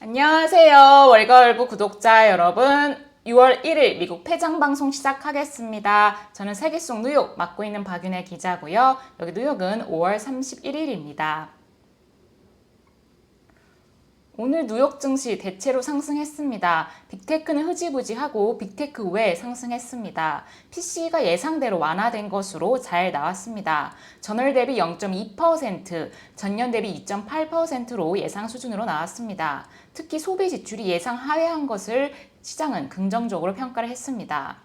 안녕하세요. 월가월부 구독자 여러분. 6월 1일 미국 패장방송 시작하겠습니다. 저는 세계 속 뉴욕 맡고 있는 박윤혜 기자고요. 여기 뉴욕은 5월 31일입니다. 오늘 뉴욕 증시 대체로 상승했습니다. 빅테크는 흐지부지하고 빅테크 외에 상승했습니다. PC가 예상대로 완화된 것으로 잘 나왔습니다. 전월 대비 0.2%, 전년 대비 2.8%로 예상 수준으로 나왔습니다. 특히 소비 지출이 예상 하회한 것을 시장은 긍정적으로 평가를 했습니다.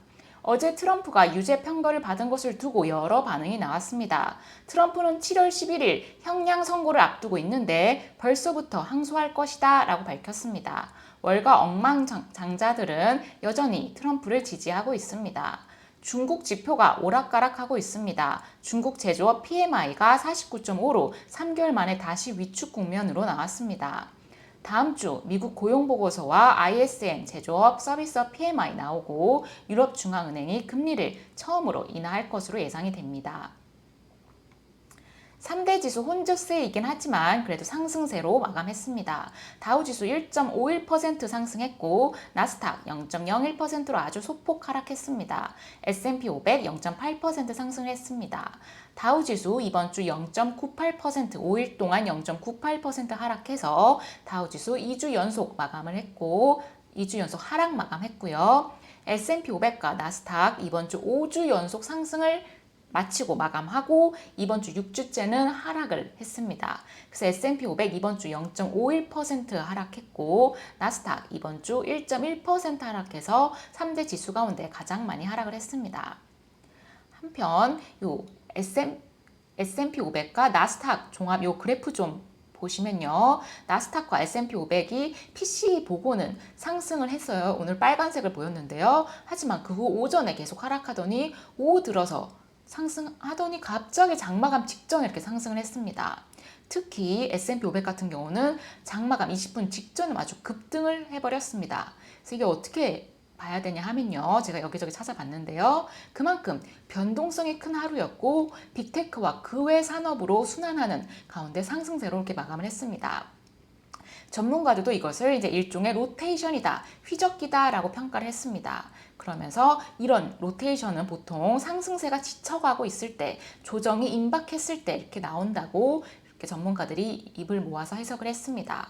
어제 트럼프가 유죄 판결을 받은 것을 두고 여러 반응이 나왔습니다. 트럼프는 7월 11일 형량 선고를 앞두고 있는데 벌써부터 항소할 것이다 라고 밝혔습니다. 월가 억망장자들은 여전히 트럼프를 지지하고 있습니다. 중국 지표가 오락가락하고 있습니다. 중국 제조업 PMI가 49.5로 3개월 만에 다시 위축 국면으로 나왔습니다. 다음 주 미국 고용보고서와 ISM 제조업 서비스업 PMI 나오고 유럽중앙은행이 금리를 처음으로 인하할 것으로 예상이 됩니다. 3대 지수 혼조세이긴 하지만 그래도 상승세로 마감했습니다. 다우지수 1.51% 상승했고 나스닥 0.01%로 아주 소폭 하락했습니다. S&P 500 0.8% 상승했습니다. 다우지수 이번 주 0.98%, 5일 동안 0.98% 하락해서 다우지수 2주 연속 마감을 했고 2주 연속 하락 마감했고요. S&P 500과 나스닥 이번 주 5주 연속 상승을 마치고 마감하고 이번 주 6주째는 하락을 했습니다. 그래서 S&P 500 이번 주 0.51% 하락했고 나스닥 이번 주 1.1% 하락해서 3대 지수 가운데 가장 많이 하락을 했습니다. 한편 요 S&P 500과 나스닥 종합 요 그래프 좀 보시면요. 나스닥과 S&P 500이 PC 보고는 상승을 했어요. 오늘 빨간색을 보였는데요. 하지만 그 후 오전에 계속 하락하더니 오후 들어서 상승하더니 갑자기 장마감 직전에 이렇게 상승을 했습니다. 특히 S&P 500 같은 경우는 장마감 20분 직전에 아주 급등을 해버렸습니다. 그래서 이게 어떻게 봐야 되냐 하면요. 제가 여기저기 찾아봤는데요. 그만큼 변동성이 큰 하루였고 빅테크와 그 외 산업으로 순환하는 가운데 상승세로 이렇게 마감을 했습니다. 전문가들도 이것을 이제 일종의 로테이션이다, 휘젓기다라고 평가를 했습니다. 그러면서 이런 로테이션은 보통 상승세가 지쳐가고 있을 때, 조정이 임박했을 때 이렇게 나온다고 이렇게 전문가들이 입을 모아서 해석을 했습니다.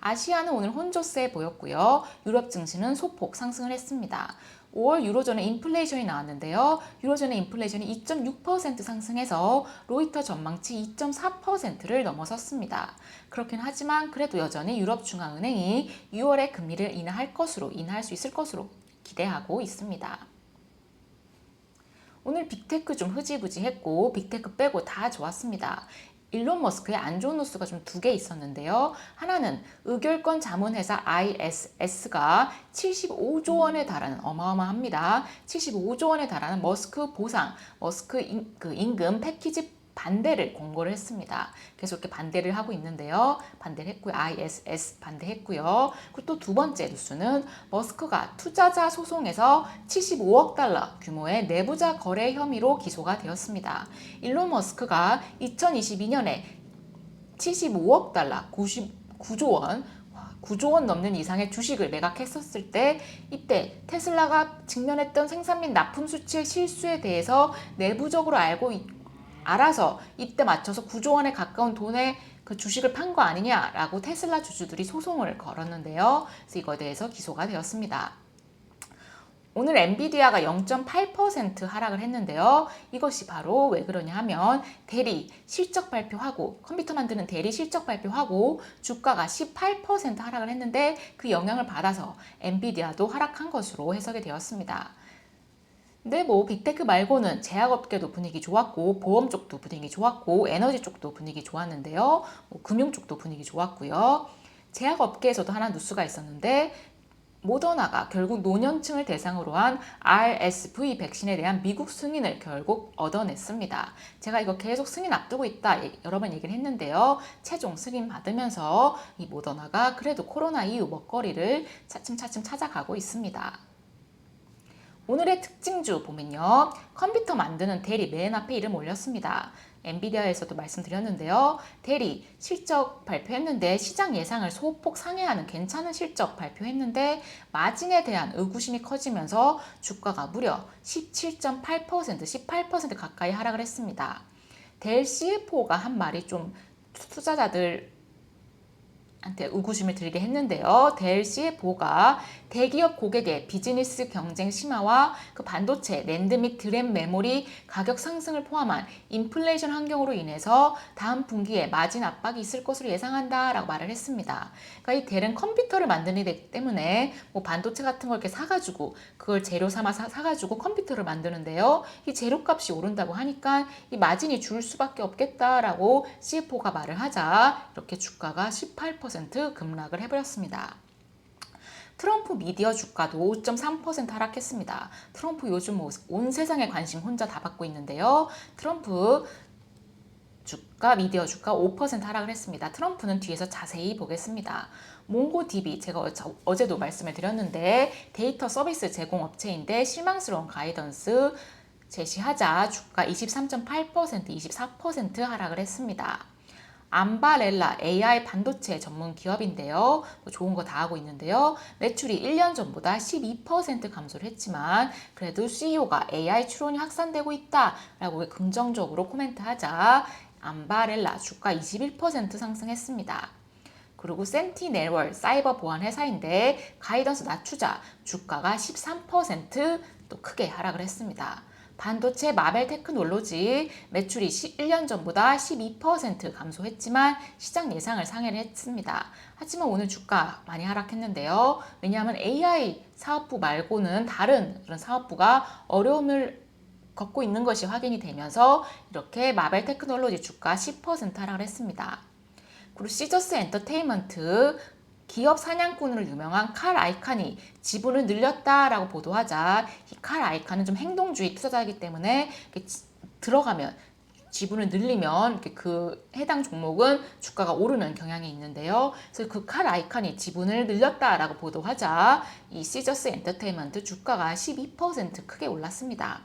아시아는 오늘 혼조세 보였고요. 유럽 증시는 소폭 상승을 했습니다. 5월 유로존의 인플레이션이 나왔는데요. 유로존의 인플레이션이 2.6% 상승해서 로이터 전망치 2.4%를 넘어섰습니다. 그렇긴 하지만 그래도 여전히 유럽중앙은행이 6월에 금리를 인하할 수 있을 것으로 기대하고 있습니다. 오늘 빅테크 좀 흐지부지했고 빅테크 빼고 다 좋았습니다. 일론 머스크의 안 좋은 뉴스가 좀 두 개 있었는데요. 하나는 의결권 자문회사 ISS가 75조 원에 달하는 어마어마합니다. 75조 원에 달하는 머스크 보상, 머스크 임금 패키지 반대를 공고를 했습니다. 계속 이렇게 반대를 하고 있는데요. 반대를 했고요. ISS 반대했고요. 그리고 또 두 번째 뉴스는 머스크가 투자자 소송에서 75억 달러 규모의 내부자 거래 혐의로 기소가 되었습니다. 일론 머스크가 2022년에 75억 달러, 99조 원, 9조 원 넘는 이상의 주식을 매각했었을 때 이때 테슬라가 직면했던 생산 및 납품 수치의 실수에 대해서 내부적으로 알아서 이때 맞춰서 9조 원에 가까운 돈의 그 주식을 판 거 아니냐라고 테슬라 주주들이 소송을 걸었는데요. 그래서 이거에 대해서 기소가 되었습니다. 오늘 엔비디아가 0.8% 하락을 했는데요. 이것이 바로 왜 그러냐 하면 대리 실적 발표하고 컴퓨터 만드는 대리 실적 발표하고 주가가 18% 하락을 했는데 그 영향을 받아서 엔비디아도 하락한 것으로 해석이 되었습니다. 근데 뭐 빅테크 말고는 제약업계도 분위기 좋았고 보험 쪽도 분위기 좋았고 에너지 쪽도 분위기 좋았는데요. 뭐 금융 쪽도 분위기 좋았고요. 제약업계에서도 하나 뉴스가 있었는데 모더나가 결국 노년층을 대상으로 한 RSV 백신에 대한 미국 승인을 결국 얻어냈습니다. 제가 이거 계속 승인 앞두고 있다 여러 번 얘기를 했는데요. 최종 승인 받으면서 이 모더나가 그래도 코로나 이후 먹거리를 차츰차츰 찾아가고 있습니다. 오늘의 특징주 보면요. 컴퓨터 만드는 대리 맨 앞에 이름 올렸습니다. 엔비디아에서도 말씀드렸는데요. 대리 실적 발표했는데 시장 예상을 소폭 상회하는 괜찮은 실적 발표했는데 마진에 대한 의구심이 커지면서 주가가 무려 17.8%, 18% 가까이 하락을 했습니다. 델 CFO가 한 말이 좀 투자자들 한테 의구심을 들게 했는데요. 델 CFO가 대기업 고객의 비즈니스 경쟁 심화와 그 반도체, 랜드 및 드램 메모리 가격 상승을 포함한 인플레이션 환경으로 인해서 다음 분기에 마진 압박이 있을 것으로 예상한다라고 말을 했습니다. 그러니까 이 델은 컴퓨터를 만드는 데 때문에 뭐 반도체 같은 걸 이렇게 사가지고 그걸 재료 삼아 사가지고 컴퓨터를 만드는데요. 이 재료값이 오른다고 하니까 이 마진이 줄 수밖에 없겠다라고 CFO가 말을 하자 이렇게 주가가 18% 급락을 해버렸습니다. 트럼프 미디어 주가도 5.3% 하락했습니다. 트럼프 요즘 온 세상의 관심 혼자 다 받고 있는데요. 트럼프 주가, 미디어 주가 5% 하락을 했습니다. 트럼프는 뒤에서 자세히 보겠습니다. 몽고DB, 제가 어제도 말씀을 드렸는데 데이터 서비스 제공 업체인데 실망스러운 가이던스 제시하자 주가 23.8%, 24% 하락을 했습니다. 암바렐라 AI 반도체 전문 기업인데요. 좋은 거 다 하고 있는데요. 매출이 1년 전보다 12% 감소를 했지만 그래도 CEO가 AI 추론이 확산되고 있다라고 긍정적으로 코멘트하자 암바렐라 주가 21% 상승했습니다. 그리고 센티넬월 사이버 보안 회사인데 가이던스 낮추자 주가가 13%또 크게 하락을 했습니다. 반도체 마벨 테크놀로지 매출이 1년 전보다 12% 감소했지만 시장 예상을 상회를 했습니다. 하지만 오늘 주가 많이 하락했는데요. 왜냐하면 AI 사업부 말고는 다른 그런 사업부가 어려움을 겪고 있는 것이 확인이 되면서 이렇게 마벨 테크놀로지 주가 10% 하락을 했습니다. 그리고 시저스 엔터테인먼트 기업 사냥꾼으로 유명한 칼 아이칸이 지분을 늘렸다라고 보도하자 이 칼 아이칸은 좀 행동주의 투자자이기 때문에 들어가면 지분을 늘리면 그 해당 종목은 주가가 오르는 경향이 있는데요. 그래서 그 칼 아이칸이 지분을 늘렸다라고 보도하자 이 시저스 엔터테인먼트 주가가 12% 크게 올랐습니다.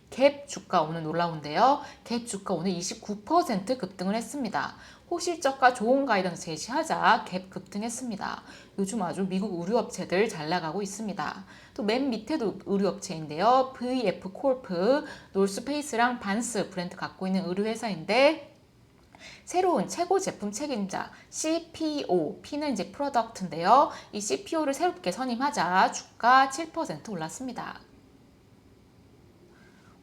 갭 주가 오늘 놀라운데요. 갭 주가 오늘 29% 급등을 했습니다. 호실적과 좋은 가이던스 제시하자 갭 급등했습니다. 요즘 아주 미국 의류업체들 잘 나가고 있습니다. 또 맨 밑에도 의류업체인데요. VF 콜프, 놀스페이스랑 반스 브랜드 갖고 있는 의류회사인데 새로운 최고 제품 책임자 CPO, P는 이제 프로덕트인데요. 이 CPO를 새롭게 선임하자 주가 7% 올랐습니다.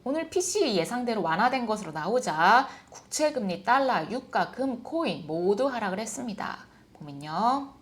오늘 PC 예상대로 완화된 것으로 나오자 국채금리, 달러, 유가, 금, 코인 모두 하락을 했습니다. 보면요.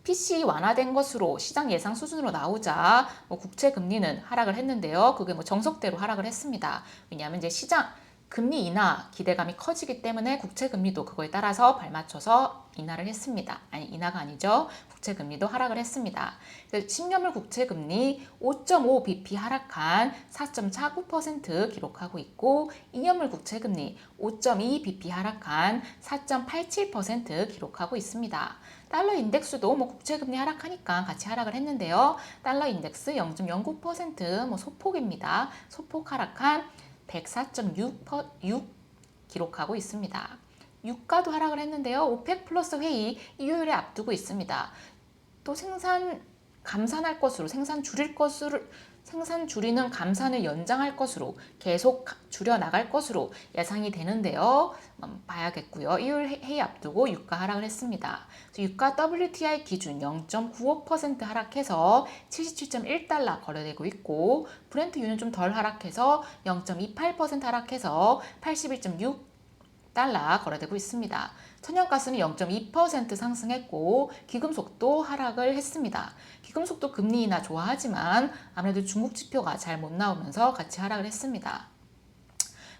PC 완화된 것으로 시장 예상 수준으로 나오자 국채금리는 하락을 했는데요. 그게 정석대로 하락을 했습니다. 왜냐하면 이제 시장 금리 인하 기대감이 커지기 때문에 국채금리도 그거에 따라서 발맞춰서 인하를 했습니다. 아니, 인하가 아니죠. 국채금리도 하락을 했습니다. 10년물 국채금리 5.5bp 하락한 4.49% 기록하고 있고 2년물 국채금리 5.2bp 하락한 4.87% 기록하고 있습니다. 달러 인덱스도 국채금리 하락하니까 같이 하락을 했는데요. 달러 인덱스 0.09% 소폭입니다. 소폭 하락한 104.6 기록하고 있습니다. 유가도 하락을 했는데요. 오펙 플러스 회의 일요일에 앞두고 있습니다. 또 생산 감산할 것으로 생산 줄이는 감산을 연장할 것으로 계속 줄여 나갈 것으로 예상이 되는데요. 봐야겠고요. 일요일 회의 앞두고 유가 하락을 했습니다. 유가 WTI 기준 0.95% 하락해서 77.1달러 거래되고 있고 브렌트 유는 좀 덜 하락해서 0.28% 하락해서 81.6달러 거래되고 있습니다. 천연가스는 0.2% 상승했고 기금속도 하락을 했습니다. 기금속도 금리 인하 좋아하지만 아무래도 중국 지표가 잘 못 나오면서 같이 하락을 했습니다.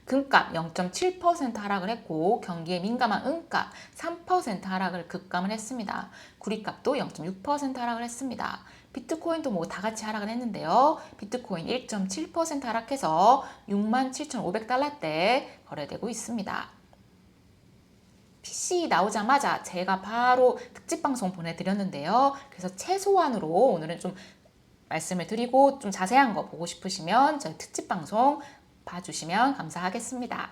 금값 0.7% 하락을 했고 경기에 민감한 은값 3% 하락을 급감을 했습니다. 구리값도 0.6% 하락을 했습니다. 비트코인도 다 같이 하락을 했는데요. 비트코인 1.7% 하락해서 67,500달러대 거래되고 있습니다. PC 나오자마자 제가 바로 특집 방송 보내드렸는데요. 그래서 최소한으로 오늘은 좀 말씀을 드리고 좀 자세한 거 보고 싶으시면 저희 특집 방송 봐주시면 감사하겠습니다.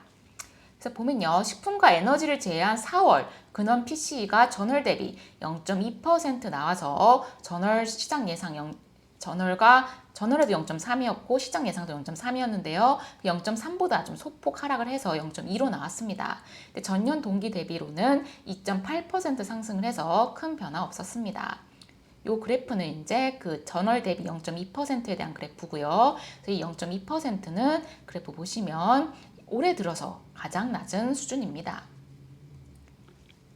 그래서 보면요. 식품과 에너지를 제외한 4월 근원 PCE가 전월 대비 0.2% 나와서 전월 시장 예상 전월에도 0.3이었고 시장 예상도 0.3이었는데요. 0.3보다 좀 소폭 하락을 해서 0.2로 나왔습니다. 전년 동기 대비로는 2.8% 상승을 해서 큰 변화 없었습니다. 이 그래프는 이제 그 전월 대비 0.2%에 대한 그래프고요. 그래서 이 0.2%는 그래프 보시면 올해 들어서 가장 낮은 수준입니다.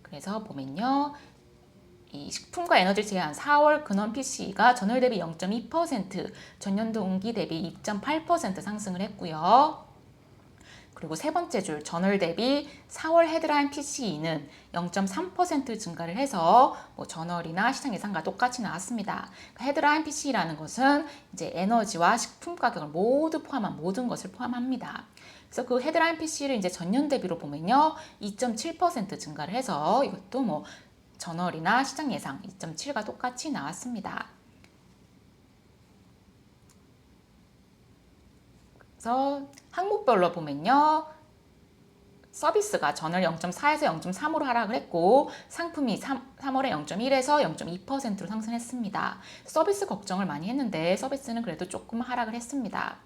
그래서 보면요. 이 식품과 에너지 제한 4월 근원 PCE가 전월 대비 0.2%, 전년 동기 대비 2.8% 상승을 했고요. 그리고 세 번째 줄 전월 대비 4월 헤드라인 PCE는 0.3% 증가를 해서 뭐 전월이나 시장 예상과 똑같이 나왔습니다. 헤드라인 PCE라는 것은 이제 에너지와 식품 가격을 모두 포함한 모든 것을 포함합니다. 그래서 그 헤드라인 PC를 이제 전년 대비로 보면요, 2.7% 증가를 해서 이것도 뭐 전월이나 시장 예상 2.7과 똑같이 나왔습니다. 그래서 항목별로 보면요. 서비스가 전월 0.4에서 0.3으로 하락을 했고 상품이 3월에 0.1에서 0.2%로 상승했습니다. 서비스 걱정을 많이 했는데 서비스는 그래도 조금 하락을 했습니다.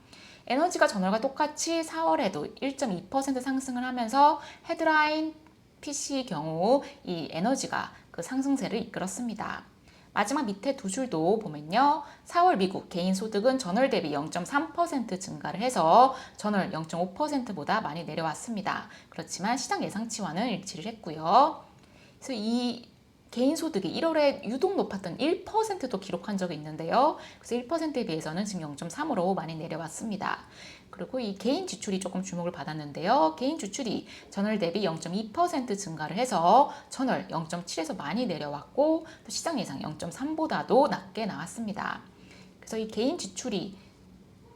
에너지가 전월과 똑같이 4월에도 1.2% 상승을 하면서 헤드라인 PC 경우 이 에너지가 그 상승세를 이끌었습니다. 마지막 밑에 두 줄도 보면요. 4월 미국 개인 소득은 전월 대비 0.3% 증가를 해서 전월 0.5%보다 많이 내려왔습니다. 그렇지만 시장 예상치와는 일치를 했고요. 그래서 이 개인 소득이 1월에 유독 높았던 1%도 기록한 적이 있는데요. 그래서 1%에 비해서는 지금 0.3으로 많이 내려왔습니다. 그리고 이 개인 지출이 조금 주목을 받았는데요. 개인 지출이 전월 대비 0.2% 증가를 해서 전월 0.7에서 많이 내려왔고 또 시장 예상 0.3보다도 낮게 나왔습니다. 그래서 이 개인 지출이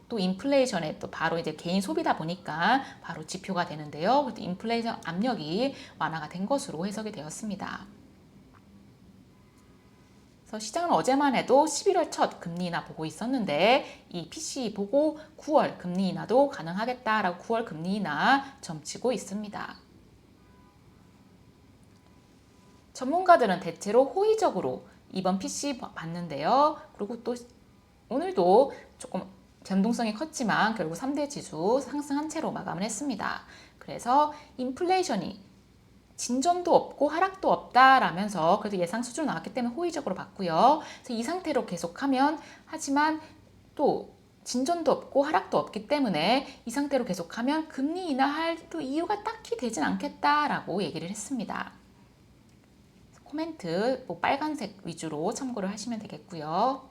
또 인플레이션에 또 바로 이제 개인 소비다 보니까 바로 지표가 되는데요. 그래도 인플레이션 압력이 완화가 된 것으로 해석이 되었습니다. 그래서 시장은 어제만 해도 11월 첫 금리 인하 보고 있었는데 이 PCE 보고 9월 금리 인하도 가능하겠다라고 9월 금리 인하 점치고 있습니다. 전문가들은 대체로 호의적으로 이번 PCE 봤는데요. 그리고 또 오늘도 조금 변동성이 컸지만 결국 3대 지수 상승한 채로 마감을 했습니다. 그래서 인플레이션이 진전도 없고 하락도 없다라면서 그래도 예상 수준으로 나왔기 때문에 호의적으로 봤고요. 그래서 이 상태로 계속하면 하지만 또 진전도 없고 하락도 없기 때문에 이 상태로 계속하면 금리 인하할 또 이유가 딱히 되진 않겠다라고 얘기를 했습니다. 코멘트 뭐 빨간색 위주로 참고를 하시면 되겠고요.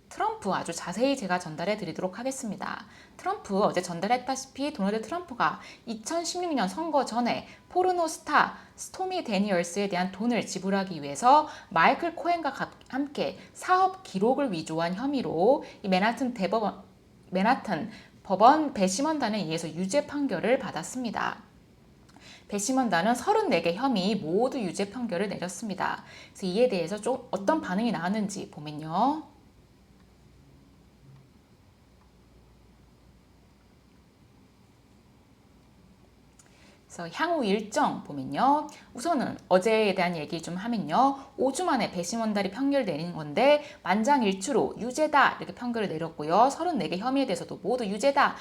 트럼프 아주 자세히 제가 전달해 드리도록 하겠습니다. 트럼프 어제 전달했다시피 도널드 트럼프가 2016년 선거 전에 포르노 스타 스토미 데니얼스에 대한 돈을 지불하기 위해서 마이클 코헨과 함께 사업 기록을 위조한 혐의로 이 맨하튼 법원 배심원단에 의해서 유죄 판결을 받았습니다. 배심원단은 34개 혐의 모두 유죄 판결을 내렸습니다. 그래서 이에 대해서 좀 어떤 반응이 나왔는지 보면요. 그래서 향후 일정 보면요. 우선은 어제에 대한 얘기 좀 하면요. 5주 만에 배심원단이 판결을 내린 건데 만장일치로 유죄다 이렇게 판결을 내렸고요. 34개 혐의에 대해서도 모두 유죄다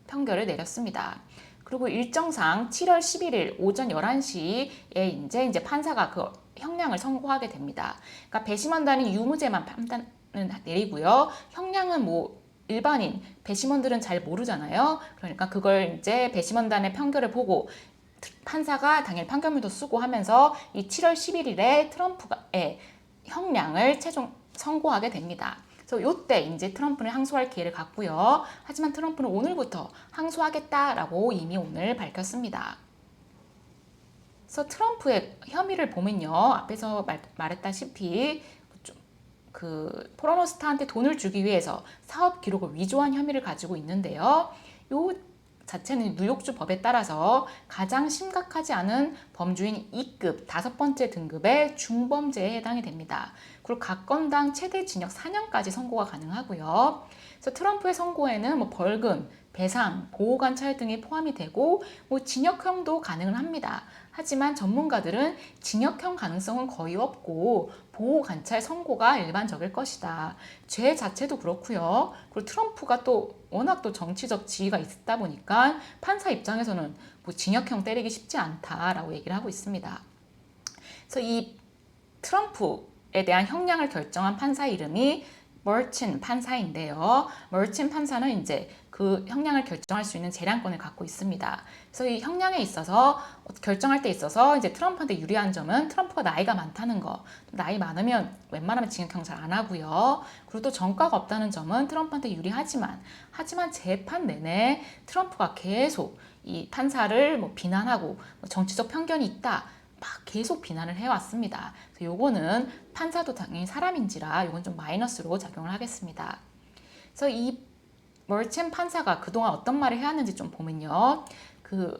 판결을 내렸습니다. 그리고 일정상 7월 11일 오전 11시에 이제 판사가 그 형량을 선고하게 됩니다. 그러니까 배심원단이 유무죄만 판단을 내리고요. 형량은 뭐 일반인 배심원들은 잘 모르잖아요. 그러니까 그걸 이제 배심원단의 판결을 보고 판사가 당일 판결문도 쓰고 하면서 이 7월 11일에 트럼프의 형량을 최종 선고하게 됩니다. 그래서 이때 이제 트럼프는 항소할 기회를 갖고요. 하지만 트럼프는 오늘부터 항소하겠다라고 이미 오늘 밝혔습니다. 그래서 트럼프의 혐의를 보면요. 앞에서 말했다시피 그 포르노스타한테 돈을 주기 위해서 사업 기록을 위조한 혐의를 가지고 있는데요. 요 자체는 뉴욕주 법에 따라서 가장 심각하지 않은 범주인 2급 5번째 등급의 중범죄에 해당이 됩니다. 그리고 각 건당 최대 징역 4년까지 선고가 가능하고요. 그래서 트럼프의 선고에는 뭐 벌금, 배상, 보호관찰 등이 포함이 되고 뭐 징역형도 가능은 합니다. 하지만 전문가들은 징역형 가능성은 거의 없고 보호관찰 선고가 일반적일 것이다. 죄 자체도 그렇고요. 그리고 트럼프가 또 워낙 또 정치적 지위가 있다 보니까 판사 입장에서는 뭐 징역형 때리기 쉽지 않다라고 얘기를 하고 있습니다. 그래서 이 트럼프에 대한 형량을 결정한 판사 이름이 머친 판사인데요. 머친 판사는 이제 그 형량을 결정할 수 있는 재량권을 갖고 있습니다. 그래서 이 형량에 있어서 결정할 때 있어서 이제 트럼프한테 유리한 점은 트럼프가 나이가 많다는 거. 나이 많으면 웬만하면 징역형 잘 안 하고요. 그리고 또 전과가 없다는 점은 트럼프한테 유리하지만 재판 내내 트럼프가 계속 이 판사를 뭐 비난하고 정치적 편견이 있다. 막 계속 비난을 해왔습니다. 요거는 판사도 당연히 사람인지라 요건 좀 마이너스로 작용을 하겠습니다. 그래서 이 멀첸 판사가 그동안 어떤 말을 해왔는지 좀 보면요. 그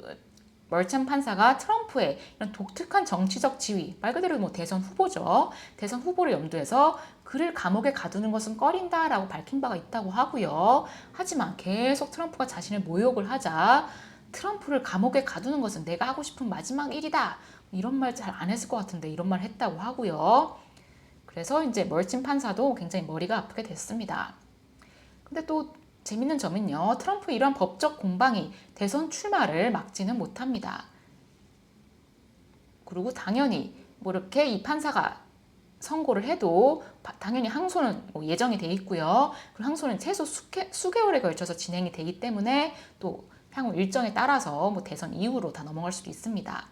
멀첸 판사가 트럼프의 이런 독특한 정치적 지위, 말 그대로 뭐 대선 후보죠. 대선 후보를 염두해서 그를 감옥에 가두는 것은 꺼린다라고 밝힌 바가 있다고 하고요. 하지만 계속 트럼프가 자신을 모욕을 하자 트럼프를 감옥에 가두는 것은 내가 하고 싶은 마지막 일이다. 이런 말 잘 안 했을 것 같은데 이런 말 했다고 하고요. 그래서 이제 멀친 판사도 굉장히 머리가 아프게 됐습니다. 근데 또 재밌는 점은요. 트럼프의 이러한 법적 공방이 대선 출마를 막지는 못합니다. 그리고 당연히 뭐 이렇게 이 판사가 선고를 해도 당연히 항소는 뭐 예정이 돼 있고요. 그리고 항소는 최소 수개월에 걸쳐서 진행이 되기 때문에 또 향후 일정에 따라서 뭐 대선 이후로 다 넘어갈 수도 있습니다.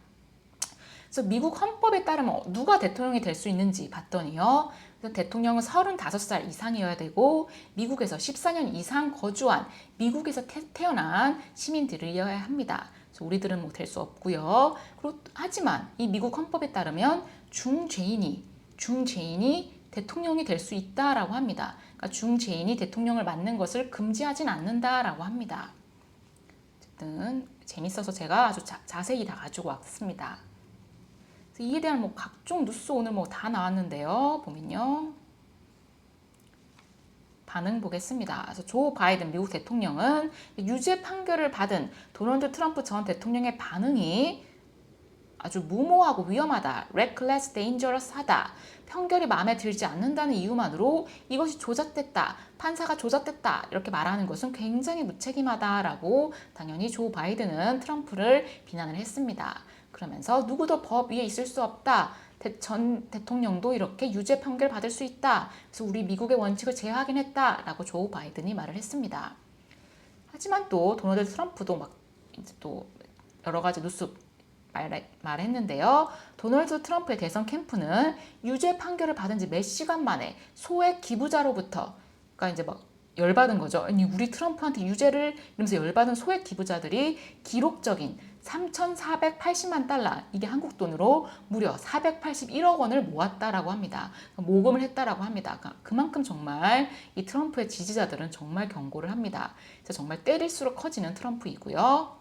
그래서 미국 헌법에 따르면 누가 대통령이 될 수 있는지 봤더니요. 대통령은 35살 이상이어야 되고 미국에서 14년 이상 거주한 미국에서 태어난 시민들이어야 합니다. 그래서 우리들은 뭐 될 수 없고요. 그리고 하지만 이 미국 헌법에 따르면 중죄인이 대통령이 될 수 있다라고 합니다. 그러니까 중죄인이 대통령을 맡는 것을 금지하진 않는다라고 합니다. 어쨌든 재밌어서 제가 아주 자세히 다 가지고 왔습니다. 이에 대한 뭐 각종 뉴스 오늘 뭐 다 나왔는데요. 보면요. 반응 보겠습니다. 그래서 조 바이든 미국 대통령은 유죄 판결을 받은 도널드 트럼프 전 대통령의 반응이 아주 무모하고 위험하다. reckless, dangerous하다. 판결이 마음에 들지 않는다는 이유만으로 이것이 조작됐다. 판사가 조작됐다. 이렇게 말하는 것은 굉장히 무책임하다라고 당연히 조 바이든은 트럼프를 비난을 했습니다. 그러면서 누구도 법 위에 있을 수 없다. 전 대통령도 이렇게 유죄 판결 받을 수 있다. 그래서 우리 미국의 원칙을 재확인했다라고 조 바이든이 말을 했습니다. 하지만 또 도널드 트럼프도 막 이제 또 여러 가지 뉴스 말했는데요. 도널드 트럼프의 대선 캠프는 유죄 판결을 받은 지 몇 시간 만에 소액 기부자로부터 그러니까 이제 막 열받은 거죠. 아니 우리 트럼프한테 유죄를 이러면서 열받은 소액 기부자들이 기록적인 3,480만 달러 이게 한국 돈으로 무려 481억 원을 모았다라고 합니다. 모금을 했다라고 합니다. 그만큼 정말 이 트럼프의 지지자들은 정말 경고를 합니다. 그래서 정말 때릴수록 커지는 트럼프이고요.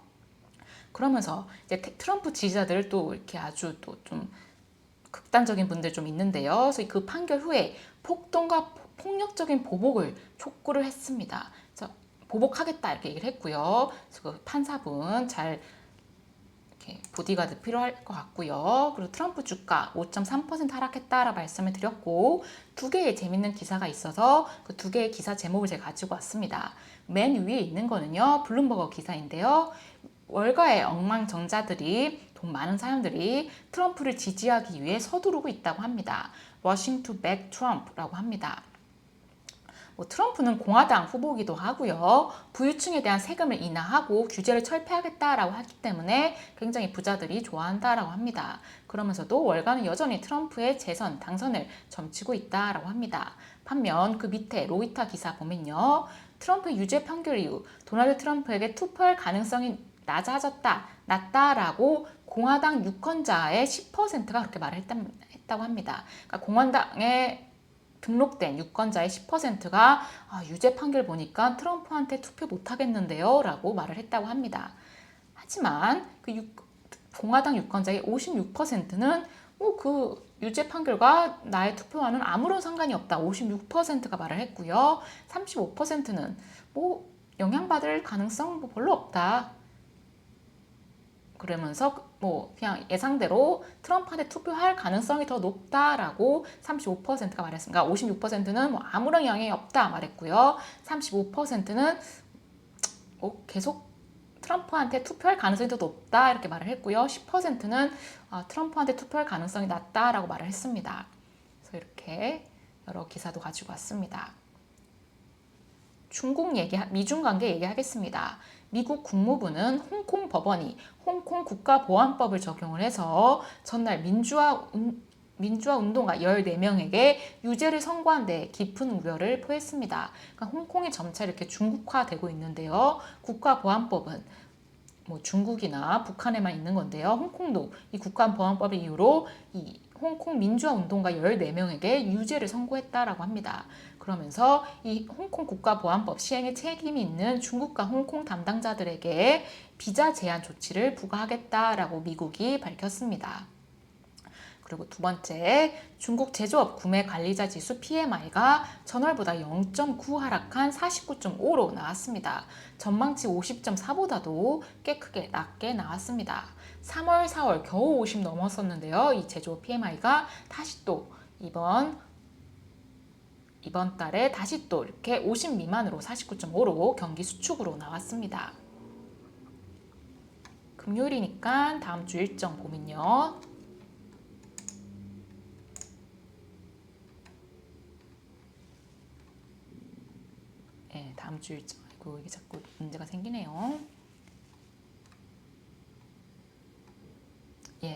그러면서 이제 트럼프 지지자들 또 이렇게 아주 또 좀 극단적인 분들 좀 있는데요. 그래서 그 판결 후에 폭동과 폭력적인 보복을 촉구를 했습니다. 그래서 보복하겠다 이렇게 얘기를 했고요. 그래서 그 판사분 잘 이렇게 보디가드 필요할 것 같고요. 그리고 트럼프 주가 5.3% 하락했다라고 말씀을 드렸고 두 개의 재밌는 기사가 있어서 그 두 개의 기사 제목을 제가 가지고 왔습니다. 맨 위에 있는 거는요. 블룸버그 기사인데요. 월가의 억만장자들이 돈 많은 사람들이 트럼프를 지지하기 위해 서두르고 있다고 합니다. Rushing to back Trump라고 합니다. 뭐 트럼프는 공화당 후보이기도 하고요. 부유층에 대한 세금을 인하하고 규제를 철폐하겠다라고 하기 때문에 굉장히 부자들이 좋아한다라고 합니다. 그러면서도 월가는 여전히 트럼프의 당선을 점치고 있다라고 합니다. 반면 그 밑에 로이터 기사 보면요. 트럼프 유죄 판결 이후 도널드 트럼프에게 투표할 가능성이 낮다라고 공화당 유권자의 10%가 그렇게 말을 했다고 합니다. 그러니까 공화당의 등록된 유권자의 10%가 유죄 판결 보니까 트럼프한테 투표 못하겠는데요 라고 말을 했다고 합니다. 하지만 공화당 유권자의 56%는 그 유죄 판결과 나의 투표와는 아무런 상관이 없다. 56%가 말을 했고요. 35%는 영향받을 가능성 별로 없다. 그러면서 그냥 예상대로 트럼프한테 투표할 가능성이 더 높다라고 35%가 말했습니다. 56%는 아무런 영향이 없다 말했고요. 35%는 계속 트럼프한테 투표할 가능성이 더 높다 이렇게 말을 했고요. 10%는 트럼프한테 투표할 가능성이 낮다라고 말을 했습니다. 그래서 이렇게 여러 기사도 가지고 왔습니다. 미중 관계 얘기하겠습니다. 미국 국무부는 홍콩 법원이 홍콩 국가보안법을 적용을 해서 전날 민주화 운동가 14명에게 유죄를 선고한 데 깊은 우려를 표했습니다. 그러니까 홍콩이 점차 이렇게 중국화되고 있는데요. 국가보안법은 중국이나 북한에만 있는 건데요. 홍콩도 이 국가보안법을 이유로 이 홍콩 민주화 운동가 14명에게 유죄를 선고했다라고 합니다. 그러면서 이 홍콩 국가보안법 시행에 책임이 있는 중국과 홍콩 담당자들에게 비자 제한 조치를 부과하겠다라고 미국이 밝혔습니다. 그리고 두 번째, 중국 제조업 구매 관리자 지수 PMI가 전월보다 0.9 하락한 49.5로 나왔습니다. 전망치 50.4보다도 꽤 크게 낮게 나왔습니다. 3월, 4월 겨우 50 넘었었는데요. 이 제조업 PMI가 다시 또 이번 달에 다시 또 이렇게 50 미만으로 49.5로 경기 수축으로 나왔습니다. 금요일이니까 다음 주 일정 보면요. 다음 주 일정. 이게 자꾸 문제가 생기네요.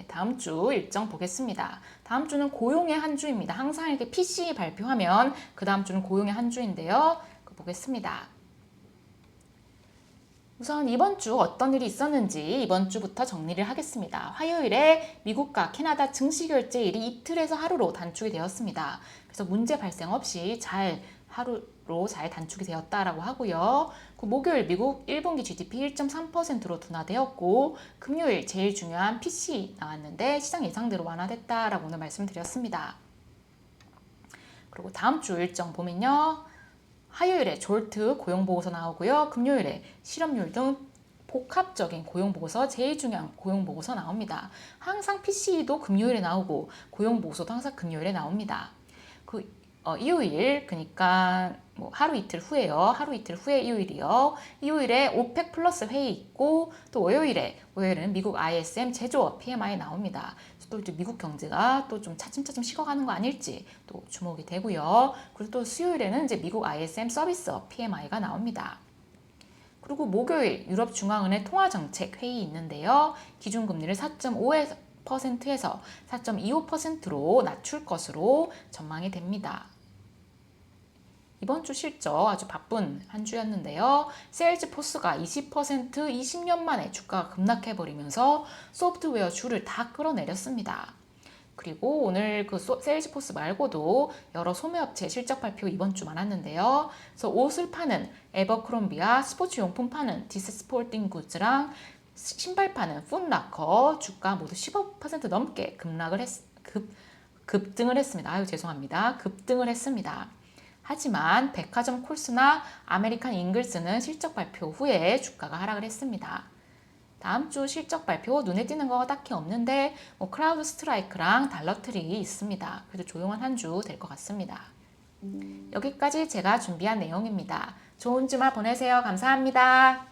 다음 주 일정 보겠습니다. 다음 주는 고용의 한 주입니다. 항상 이렇게 PCE 발표하면 그 다음 주는 고용의 한 주인데요. 보겠습니다. 우선 이번 주 어떤 일이 있었는지 이번 주부터 정리를 하겠습니다. 화요일에 미국과 캐나다 증시결제일이 이틀에서 하루로 단축이 되었습니다. 그래서 문제 발생 없이 하루로 잘 단축이 되었다라고 하고요. 목요일 미국 1분기 GDP 1.3%로 둔화되었고 금요일 제일 중요한 PCE 나왔는데 시장 예상대로 완화됐다라고 오늘 말씀드렸습니다. 그리고 다음 주 일정 보면요. 화요일에 졸트 고용보고서 나오고요. 금요일에 실업률 등 복합적인 고용보고서, 제일 중요한 고용보고서 나옵니다. 항상 PCE도 금요일에 나오고 고용보고서도 항상 금요일에 나옵니다. 이요일, 그러니까 하루 이틀 후에요. 하루 이틀 후에 이요일이요. 이요일에 오펙 플러스 회의 있고 또 월요일은 미국 ISM 제조업 PMI 나옵니다. 또 이제 미국 경제가 또 좀 차츰차츰 식어가는 거 아닐지 또 주목이 되고요. 그리고 또 수요일에는 이제 미국 ISM 서비스업 PMI가 나옵니다. 그리고 목요일 유럽중앙은행 통화정책 회의 있는데요. 기준금리를 4.5%에서 4.25%로 낮출 것으로 전망이 됩니다. 이번 주 실적 아주 바쁜 한 주였는데요. 세일즈포스가 20% 20년 만에 주가가 급락해버리면서 소프트웨어 주를 다 끌어내렸습니다. 그리고 오늘 세일즈포스 말고도 여러 소매업체 실적 발표 이번 주 많았는데요. 그래서 옷을 파는 에버크롬비아, 스포츠용품 파는 디스스포팅 굿즈랑 신발 파는 풋라커 주가 모두 15% 넘게 급등을 했습니다. 죄송합니다. 급등을 했습니다. 하지만 백화점 콜스나 아메리칸 잉글스는 실적 발표 후에 주가가 하락을 했습니다. 다음 주 실적 발표 눈에 띄는 거 딱히 없는데 크라우드 스트라이크랑 달러트리 있습니다. 그래도 조용한 한 주 될 것 같습니다. 여기까지 제가 준비한 내용입니다. 좋은 주말 보내세요. 감사합니다.